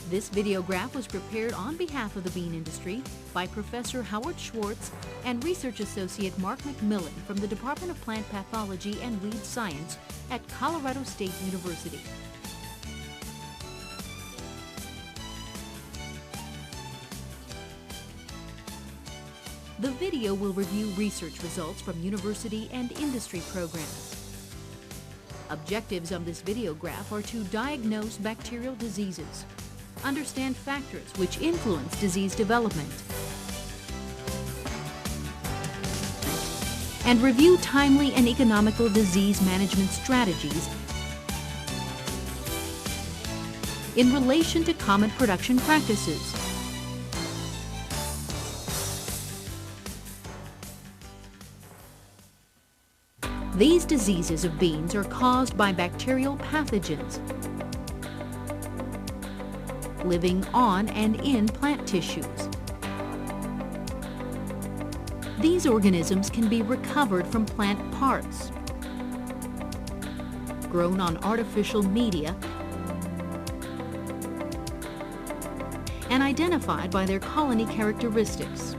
This videograph was prepared on behalf of the bean industry by Professor Howard Schwartz and Research Associate Mark McMillan from the Department of Plant Pathology and Weed Science at Colorado State University. The video will review research results from university and industry programs. Objectives of this videograph are to diagnose bacterial diseases, understand factors which influence disease development, and review timely and economical disease management strategies in relation to common production practices. These diseases of beans are caused by bacterial pathogens living on and in plant tissues. These organisms can be recovered from plant parts, grown on artificial media, and identified by their colony characteristics.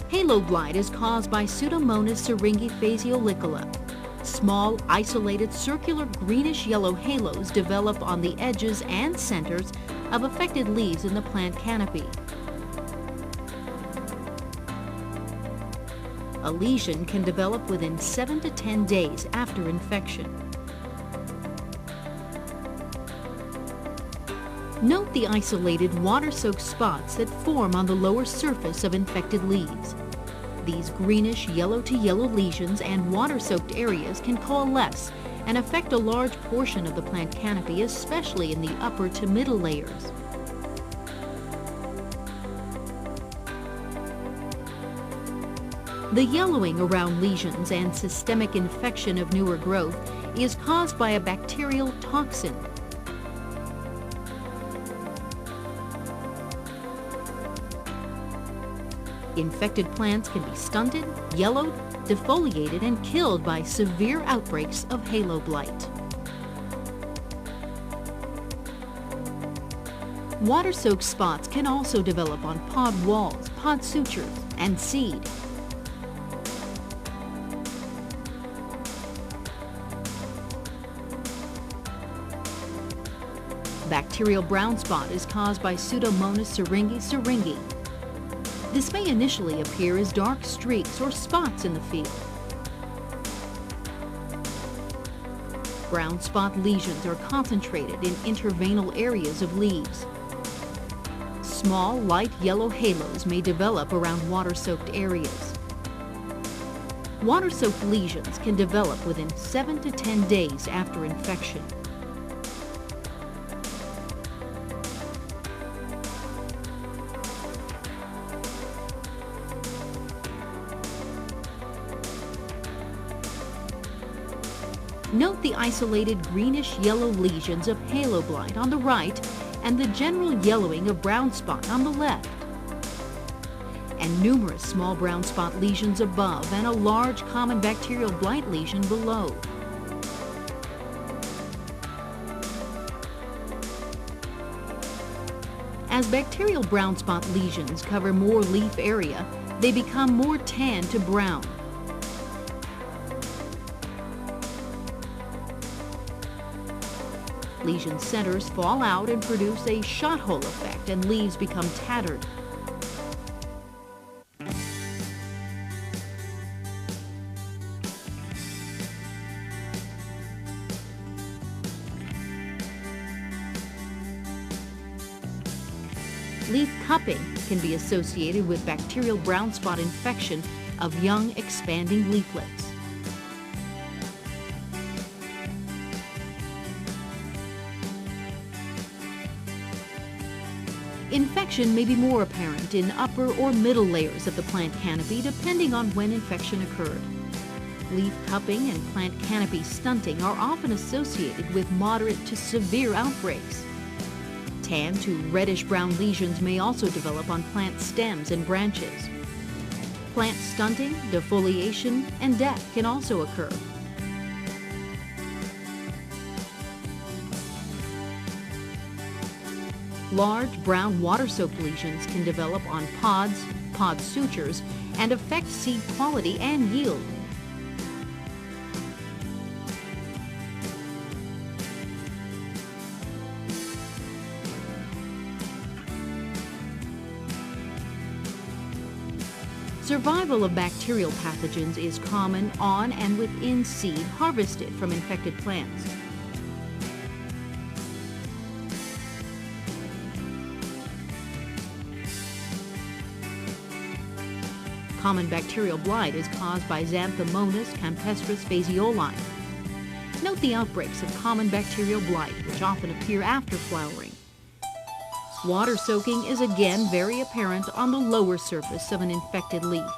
Halo blight is caused by Pseudomonas syringae phaseolicola. Small, isolated, circular greenish-yellow halos develop on the edges and centers of affected leaves in the plant canopy. A lesion can develop within 7 to 10 days after infection. Note the isolated water-soaked spots that form on the lower surface of infected leaves. These greenish yellow to yellow lesions and water-soaked areas can coalesce and affect a large portion of the plant canopy, especially in the upper to middle layers. The yellowing around lesions and systemic infection of newer growth is caused by a bacterial toxin. Infected plants can be stunted, yellowed, defoliated, and killed by severe outbreaks of halo blight. Water-soaked spots can also develop on pod walls, pod sutures, and seed. Bacterial brown spot is caused by Pseudomonas syringae. This may initially appear as dark streaks or spots in the field. Brown spot lesions are concentrated in interveinal areas of leaves. Small, light yellow halos may develop around water-soaked areas. Water-soaked lesions can develop within 7 to 10 days after infection. Note the isolated greenish-yellow lesions of halo blight on the right and the general yellowing of brown spot on the left, and numerous small brown spot lesions above and a large common bacterial blight lesion below. As bacterial brown spot lesions cover more leaf area, they become more tan to brown. Lesion centers fall out and produce a shot hole effect, and leaves become tattered. Leaf cupping can be associated with bacterial brown spot infection of young expanding leaflets. Infection may be more apparent in upper or middle layers of the plant canopy depending on when infection occurred. Leaf cupping and plant canopy stunting are often associated with moderate to severe outbreaks. Tan to reddish-brown lesions may also develop on plant stems and branches. Plant stunting, defoliation, and death can also occur. Large brown water-soaked lesions can develop on pods, pod sutures, and affect seed quality and yield. Survival of bacterial pathogens is common on and within seed harvested from infected plants. Common bacterial blight is caused by Xanthomonas campestris phaseoli. Note the outbreaks of common bacterial blight, which often appear after flowering. Water soaking is again very apparent on the lower surface of an infected leaf.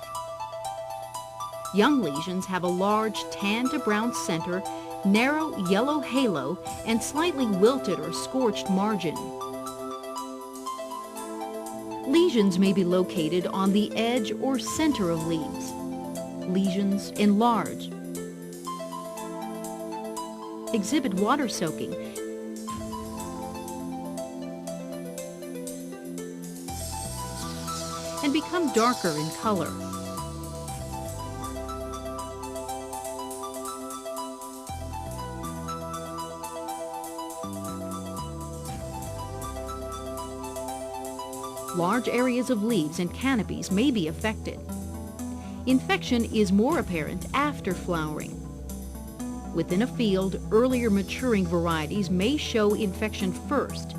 Young lesions have a large tan to brown center, narrow yellow halo, and slightly wilted or scorched margin. Lesions may be located on the edge or center of leaves. Lesions enlarge, exhibit water soaking, and become darker in color. Large areas of leaves and canopies may be affected. Infection is more apparent after flowering. Within a field, earlier maturing varieties may show infection first.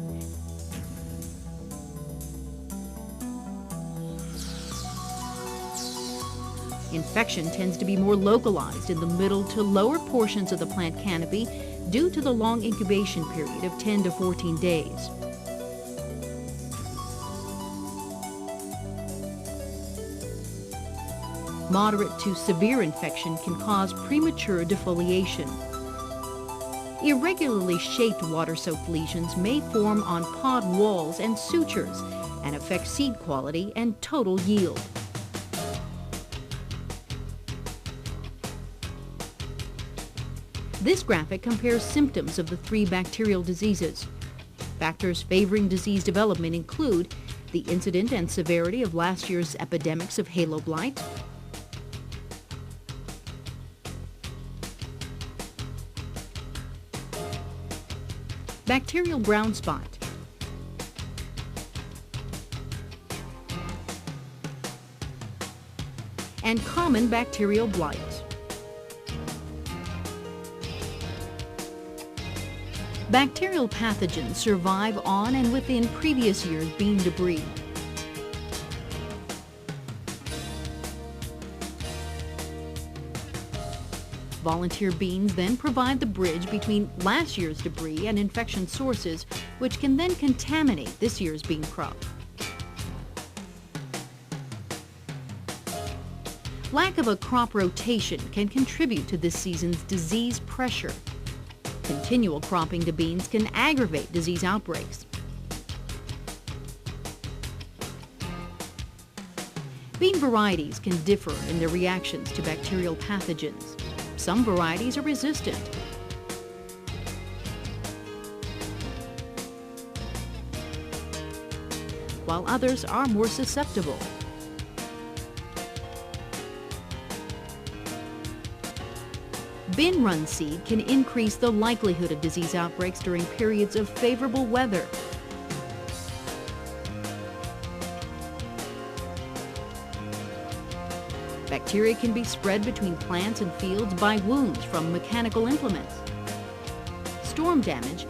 Infection tends to be more localized in the middle to lower portions of the plant canopy due to the long incubation period of 10 to 14 days. Moderate to severe infection can cause premature defoliation. Irregularly shaped water-soaked lesions may form on pod walls and sutures and affect seed quality and total yield. This graphic compares symptoms of the 3 bacterial diseases. Factors favoring disease development include the incidence and severity of last year's epidemics of halo blight, bacterial brown spot, and common bacterial blight. Bacterial pathogens survive on and within previous year's bean debris. Volunteer beans then provide the bridge between last year's debris and infection sources, which can then contaminate this year's bean crop. Lack of a crop rotation can contribute to this season's disease pressure. Continual cropping to beans can aggravate disease outbreaks. Bean varieties can differ in their reactions to bacterial pathogens. Some varieties are resistant. While others are more susceptible. Bin run seed can increase the likelihood of disease outbreaks during periods of favorable weather. Bacteria can be spread between plants and fields by wounds from mechanical implements, storm damage,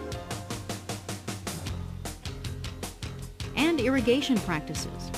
and irrigation practices.